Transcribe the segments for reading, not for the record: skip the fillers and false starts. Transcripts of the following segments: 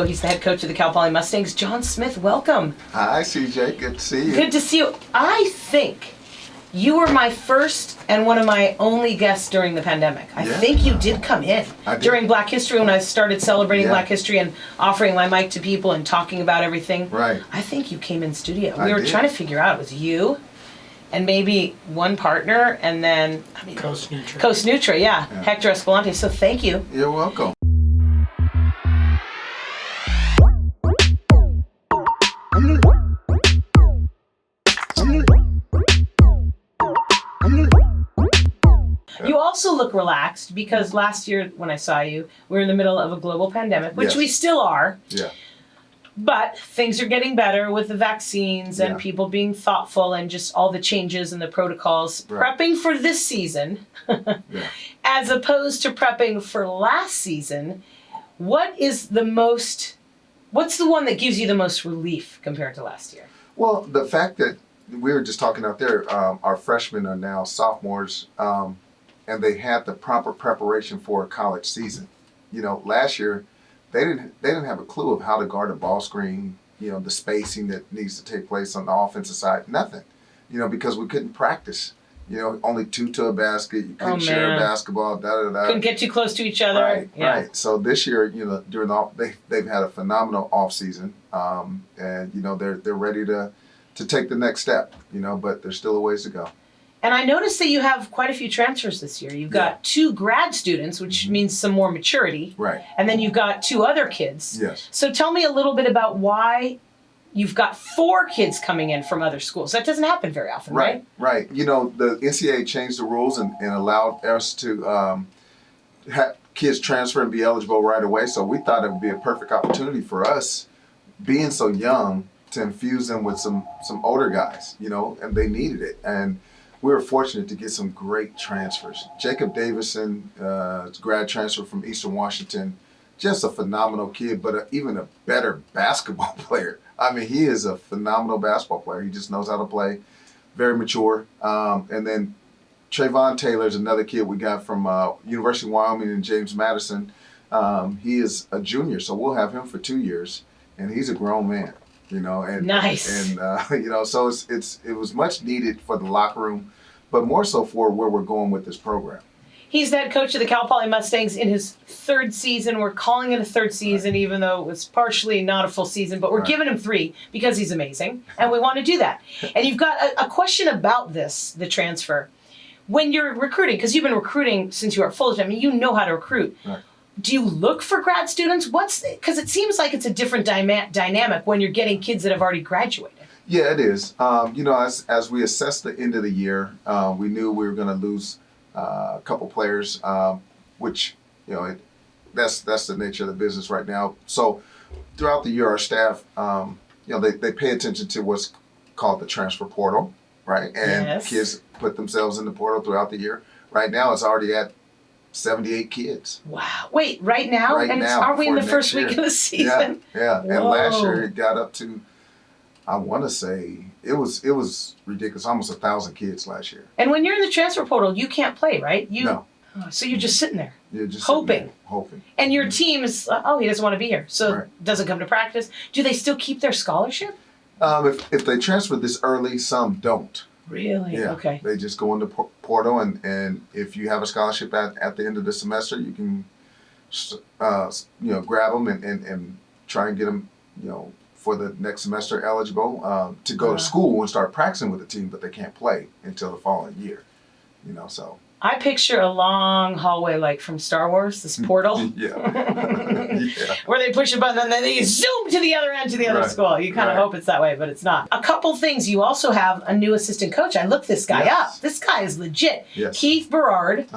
He's the head coach of the Cal Poly Mustangs. John Smith, welcome. Hi, CJ. Good to see you. Good to see you. I think you were my first and one of my only guests during the pandemic. I think you did come in during Black History when I started celebrating Black History and offering my mic to people and talking about everything. Right. I think you came in studio. We were trying to figure out, it was you and maybe one partner and then Coast Nutra. Coast Nutra, Hector Escalante. So thank you. You're welcome. You also look relaxed because last year when I saw you, we were in the middle of a global pandemic, which we still are. Yeah. But things are getting better with the vaccines and people being thoughtful and just all the changes and the protocols. Prepping for this season, as opposed to prepping for last season, what's the one that gives you the most relief compared to last year? Well, the fact that we were just talking out there, our freshmen are now sophomores, and they had the proper preparation for a college season. You know, last year they didn't have a clue of how to guard a ball screen, you know, the spacing that needs to take place on the offensive side, nothing. You know, because we couldn't practice. You know, only two to a basket, you couldn't share a basketball, Couldn't get too close to each other. Right. So this year, you know, during they've had a phenomenal off season, and you know they're ready to take the next step. You know, but there's still a ways to go. And I noticed that you have quite a few transfers this year. You've got 2 grad students, which means some more maturity. Right. And then you've got 2 other kids. Yes. So tell me a little bit about why you've got 4 kids coming in from other schools. That doesn't happen very often, right? Right. You know, the NCAA changed the rules and allowed us to have kids transfer and be eligible right away. So we thought it would be a perfect opportunity for us, being so young, to infuse them with some older guys, you know, and they needed it. And we were fortunate to get some great transfers. Jacob Davison, grad transfer from Eastern Washington, just a phenomenal kid, but even a better basketball player. I mean, he is a phenomenal basketball player. He just knows how to play, very mature. And then Trayvon Taylor is another kid we got from University of Wyoming and James Madison. He is a junior, so we'll have him for 2 years, and he's a grown man. You know, and nice. And you know, so it was much needed for the locker room, but more so for where we're going with this program. He's the head coach of the Cal Poly Mustangs in his 3rd season. We're calling it a 3rd season, even though it was partially not a full season, but we're giving him 3 because he's amazing, and we want to do that. And you've got a question about the transfer. When you're recruiting, because you've been recruiting since you were at Fullerton, I mean, you know how to recruit. Right. Do you look for grad students? Because it seems like it's a different dynamic when you're getting kids that have already graduated. Yeah, it is. You know, as we assessed the end of the year, we knew we were going to lose a couple players, which, you know, that's the nature of the business right now. So throughout the year, our staff, you know, they pay attention to what's called the transfer portal, right? And kids put themselves in the portal throughout the year. Right now, it's already at 78 kids. Wow. Wait, right now? Right now. Are we in the first week of the season? Yeah. And last year it got up to, I want to say, it was ridiculous, almost 1,000 kids last year. And when you're in the transfer portal, you can't play, right? No. So you're just sitting there. You're just hoping. Hoping. And your team is, he doesn't want to be here, so doesn't come to practice. Do they still keep their scholarship? If they transfer this early, some don't. Really? Yeah. Okay. They just go into portal, and if you have a scholarship at the end of the semester, you can, you know, grab them and try and get them, you know, for the next semester eligible to go to school and start practicing with the team, but they can't play until the following year. You know, so. I picture a long hallway like from Star Wars, this portal. Where they push a button and then they zoom to the other end to the other school. You kind of hope it's that way, but it's not. A couple things. You also have a new assistant coach. I looked this guy up. This guy is legit. Keith Berard.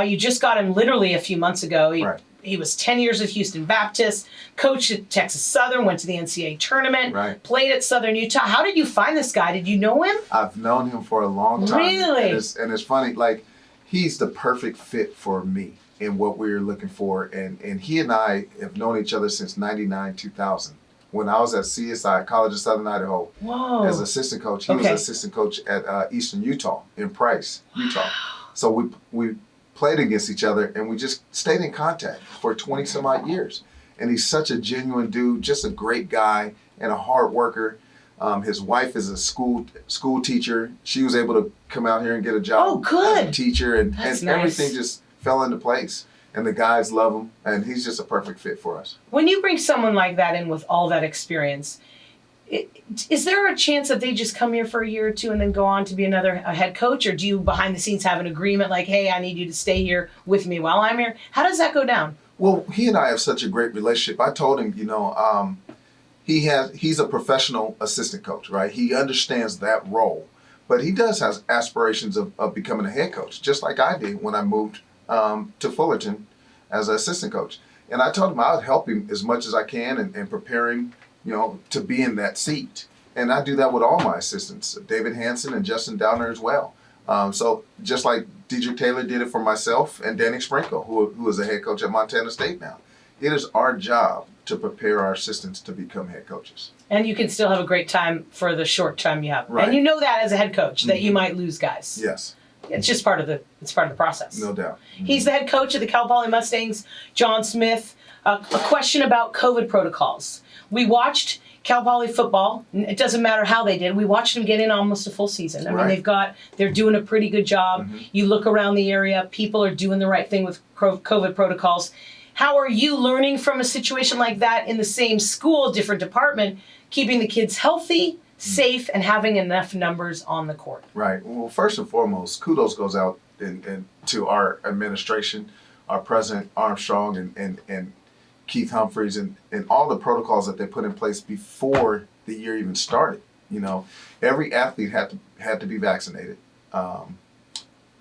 You just got him literally a few months ago. He was 10 years at Houston Baptist, coached at Texas Southern, went to the NCAA tournament, played at Southern Utah. How did you find this guy? Did you know him? I've known him for a long time. Really? And it's funny, like, he's the perfect fit for me in what we were looking for. And he and I have known each other since 99, 2000. When I was at CSI, College of Southern Idaho, as assistant coach. He was assistant coach at Eastern Utah in Price, Utah. So we played against each other and we just stayed in contact for 20 some odd years. and he's such a genuine dude, just a great guy and a hard worker. His wife is a school teacher. She was able to come out here and get a job as a teacher, and That's and everything just fell into place. And the guys love him, and he's just a perfect fit for us. When you bring someone like that in with all that experience, is there a chance that they just come here for a year or two and then go on to be a head coach? Or do you behind the scenes have an agreement like, hey, I need you to stay here with me while I'm here? How does that go down? Well, he and I have such a great relationship. I told him, he's a professional assistant coach, right? He understands that role, but he does have aspirations of becoming a head coach, just like I did when I moved to Fullerton as an assistant coach. And I told him I would help him as much as I can and preparing, to be in that seat. And I do that with all my assistants, David Hansen and Justin Downer as well. So just like Dedrick Taylor did it for myself and Danny Sprinkle, who is a head coach at Montana State now. It is our job to prepare our assistants to become head coaches. And you can still have a great time for the short time you have. Right. And you know that as a head coach, that you might lose guys. Yes. It's just part of the process. No doubt. He's the head coach of the Cal Poly Mustangs, John Smith. A question about COVID protocols. We watched Cal Poly football. It doesn't matter how they did. We watched them get in almost a full season. I mean, they're doing a pretty good job. You look around the area, people are doing the right thing with COVID protocols. How are you learning from a situation like that in the same school, different department, keeping the kids healthy, safe, and having enough numbers on the court? Right. Well, first and foremost, kudos goes out to our administration, our president Armstrong and Keith Humphreys and all the protocols that they put in place before the year even started. Every athlete had to be vaccinated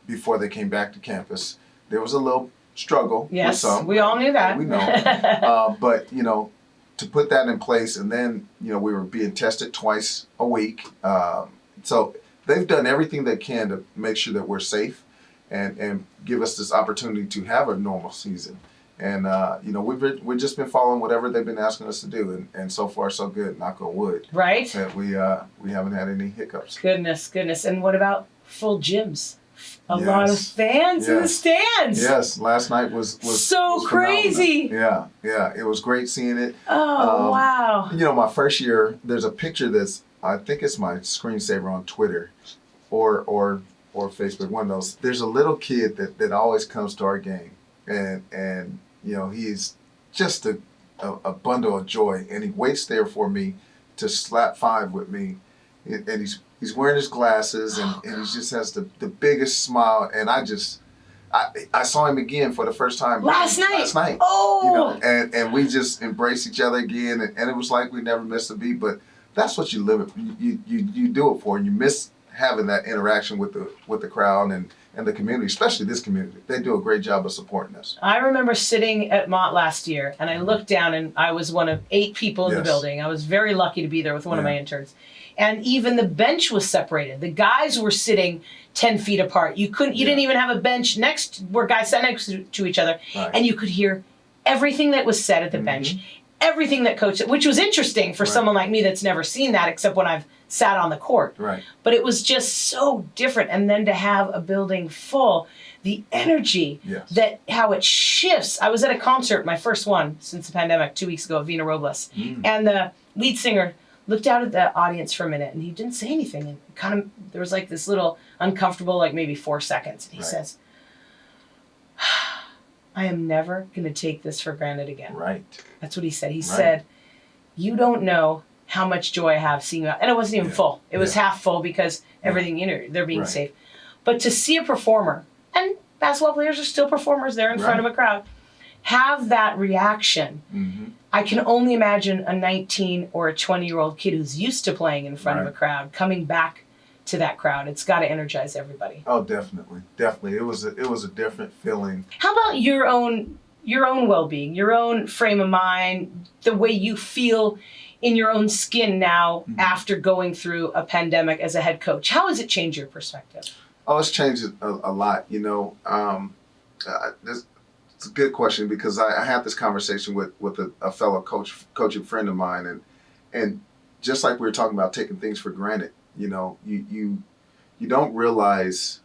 before they came back to campus. There was a little struggle with some. We all knew that. We know. But, to put that in place, and then, we were being tested twice a week. So they've done everything they can to make sure that we're safe and give us this opportunity to have a normal season. And, we've just been following whatever they've been asking us to do. And so far, so good, knock on wood. Right. That we haven't had any hiccups. Goodness. And what about full gyms? A lot of fans in the stands. Yes, last night was so crazy. Yeah, it was great seeing it. Oh, wow. My first year, there's a picture I think it's my screensaver on Twitter or Facebook, one of those. There's a little kid that always comes to our game, and he's just a bundle of joy, and he waits there for me to slap five with me, and he's wearing his glasses, and he just has the biggest smile. And I saw him again for the first time last night. Oh, and we just embraced each other again, and it was like we never missed a beat. But that's what you live it. You do it for, and you miss having that interaction with the crowd and the community, especially this community. They do a great job of supporting us. I remember sitting at Mott last year, and I looked down, and I was one of 8 people in the building. I was very lucky to be there with one of my interns. And even the bench was separated. The guys were sitting 10 feet apart. You didn't even have a bench where guys sat next to each other. Right. And you could hear everything that was said at the bench, everything that coach said, which was interesting for someone like me that's never seen that except when I've sat on the court. Right. But it was just so different. And then to have a building full, the energy, how it shifts. I was at a concert, my first one since the pandemic, 2 weeks ago, Vina Robles. And the lead singer looked out at the audience for a minute, and he didn't say anything. And there was like this little uncomfortable, like maybe 4 seconds. And he says, I am never going to take this for granted again. Right. That's what he said. He said, you don't know how much joy I have seeing you out. And it wasn't even full. It was half full because everything, they're being safe. But to see a performer, and basketball players are still performers, they're in front of a crowd, have that reaction. I can only imagine a 19 or a 20-year-old kid who's used to playing in front of a crowd coming back to that crowd. It's got to energize everybody. Oh, definitely. It was a different feeling. How about your own well-being, your own frame of mind, the way you feel in your own skin now after going through a pandemic as a head coach? How has it changed your perspective? Oh, it's changed a lot. It's a good question because I had this conversation with a fellow coaching friend of mine, and just like we were talking about taking things for granted, you don't realize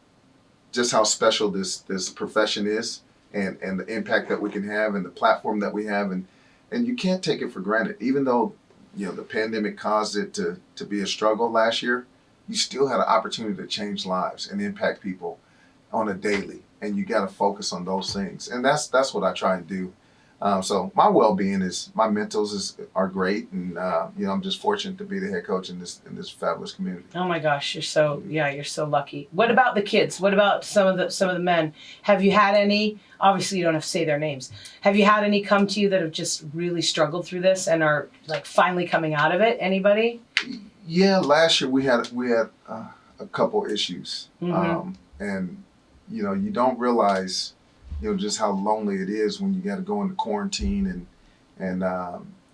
just how special this profession is and the impact that we can have and the platform that we have, and and you can't take it for granted. Even though, the pandemic caused it to be a struggle last year, you still had an opportunity to change lives and impact people on a daily. And you got to focus on those things. And that's what I try and do. So my well-being my mentals are great, and I'm just fortunate to be the head coach in this fabulous community. Oh my gosh, you're so lucky. What about the kids? What about some of the men? Have you had any? Obviously, you don't have to say their names. Have you had any come to you that have just really struggled through this and are like finally coming out of it? Anybody? Yeah, last year we had a couple issues, and you don't realize just how lonely it is when you got to go into quarantine and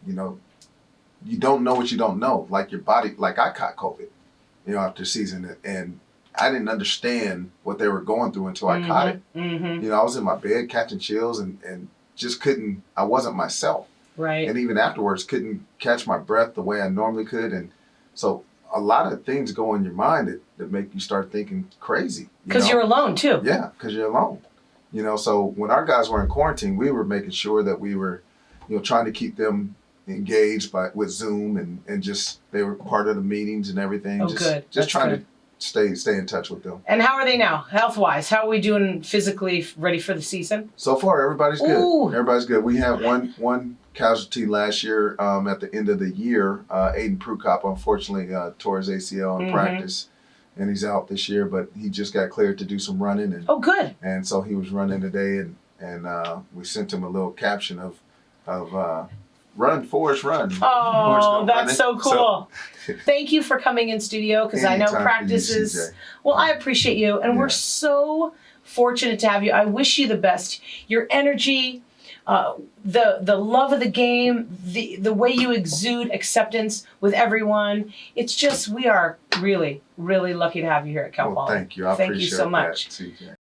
you don't know what you don't know. Like your body, like I caught COVID, after season, and I didn't understand what they were going through until I caught it. Mm-hmm. I was in my bed catching chills and just couldn't. I wasn't myself. Right. And even afterwards, couldn't catch my breath the way I normally could, and so a lot of things go in your mind that make you start thinking crazy. Because you're alone too. Yeah, because you're alone. So when our guys were in quarantine, we were making sure that we were, trying to keep them engaged with Zoom and just they were part of the meetings and everything. Oh, just, good. Just That's trying good. to stay in touch with them. And how are they now, health-wise? How are we doing physically, ready for the season? So far, everybody's good. Ooh. Everybody's good. We had one casualty last year at the end of the year. Aiden Prukop, unfortunately, tore his ACL in practice. And he's out this year, but he just got cleared to do some running. And, oh, good. And so he was running today, and we sent him a little caption of "Run, Forrest, run." Oh, that's so cool. So, thank you for coming in studio, because I know practices. Well, I appreciate you, and we're so fortunate to have you. I wish you the best. Your energy, the love of the game, the way you exude acceptance with everyone. It's just, we are really, really lucky to have you here at Cal Poly. Thank you. I appreciate you so much. That, CJ.